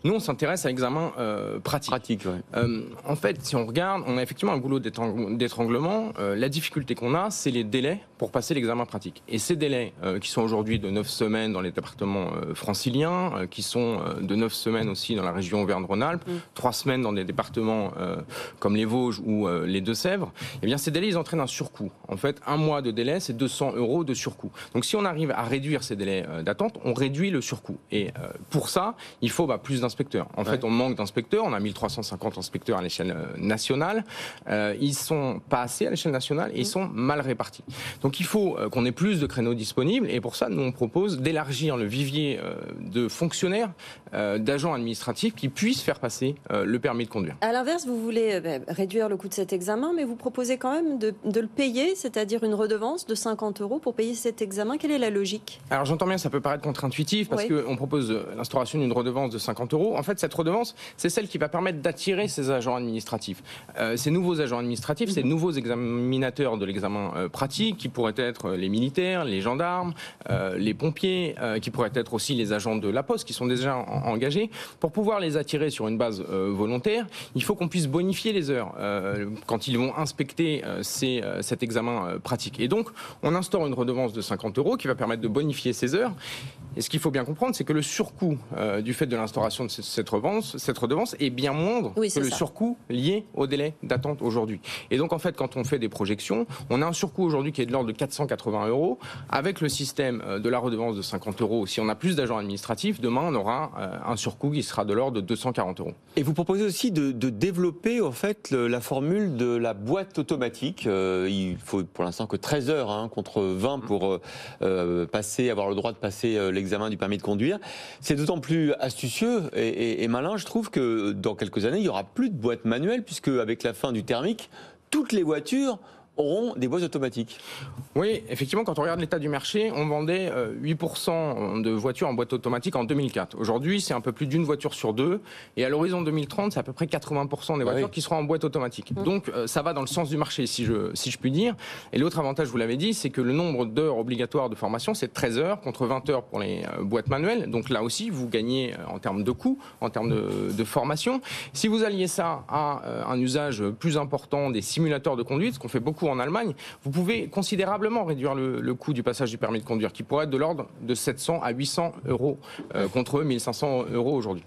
Nous, on s'intéresse à l'examen pratique. En fait, si on regarde, on a effectivement un goulot d'étranglement. La difficulté qu'on a, c'est les délais pour passer l'examen pratique. Et ces délais, qui sont aujourd'hui de 9 semaines dans les départements franciliens, qui sont de 9 semaines aussi dans la région Auvergne-Rhône-Alpes, 3 semaines dans des départements comme les Vosges ou les Deux-Sèvres, eh bien, ces délais, ils entraînent un surcoût. En fait, un mois de délai, c'est 200 € de surcoût. Donc, si on arrive à réduire ces délais d'attente, on réduit le surcoût. Et pour ça, il faut plus d'inspecteurs. En fait, on manque d'inspecteurs. On a 1350 inspecteurs à l'échelle nationale. Ils sont pas assez à l'échelle nationale et ils sont mal répartis. Donc, il faut qu'on ait plus de créneaux disponibles. Et pour ça, nous, on propose d'élargir le vivier de fonctionnaires, d'agents administratifs qui puissent faire passer le permis de conduire. À l'inverse, vous voulez réduire le coût de cet examen, mais vous proposez quand même de le payer, c'est-à-dire une redevance de 50 € pour payer cet examen. Quelle est la logique? Alors, j'entends bien, ça peut paraître contre-intuitif parce qu'on propose l'instauration d'une redevance de 50 €. En fait, cette redevance, c'est celle qui va permettre d'attirer ces agents administratifs. Ces nouveaux agents administratifs, ces nouveaux examinateurs de l'examen pratique, qui pourraient être les militaires, les gendarmes, les pompiers, qui pourraient être aussi les agents de la Poste, qui sont déjà engagés. Pour pouvoir les attirer sur une base volontaire, il faut qu'on puisse bonifier les heures quand ils vont inspecter cet examen pratique. Et donc, on instaure une redevance de 50 € qui va permettre de bonifier ces heures. Et ce qu'il faut bien comprendre, c'est que le surcoût du fait de l'instauration de cette redevance est bien moindre que le surcoût lié au délai d'attente aujourd'hui. Et donc, en fait, quand on fait des projections, on a un surcoût aujourd'hui qui est de l'ordre de 480 €. Avec le système de la redevance de 50 €, si on a plus d'agents administratifs, demain, on aura un surcoût qui sera de l'ordre de 240 €. Et vous proposez aussi de développer, en fait, la formule de la boîte automatique. Il faut pour l'instant que 13 heures contre 20 pour avoir le droit de passer l'examen du permis de conduire. C'est d'autant plus astucieux et malin, je trouve, que dans quelques années, il n'y aura plus de boîte manuelle, puisque avec la fin du thermique, toutes les voitures auront des boîtes automatiques. Oui, effectivement, quand on regarde l'état du marché, on vendait 8% de voitures en boîte automatique en 2004. Aujourd'hui, c'est un peu plus d'une voiture sur deux. Et à l'horizon 2030, c'est à peu près 80% des voitures qui seront en boîte automatique. Donc, ça va dans le sens du marché, si je puis dire. Et l'autre avantage, vous l'avez dit, c'est que le nombre d'heures obligatoires de formation, c'est 13 heures contre 20 heures pour les boîtes manuelles. Donc là aussi, vous gagnez en termes de coûts, en termes de formation. Si vous alliez ça à un usage plus important des simulateurs de conduite, ce qu'on fait beaucoup en Allemagne, vous pouvez considérablement réduire le coût du passage du permis de conduire, qui pourrait être de l'ordre de 700 à 800 € contre 1500 € aujourd'hui.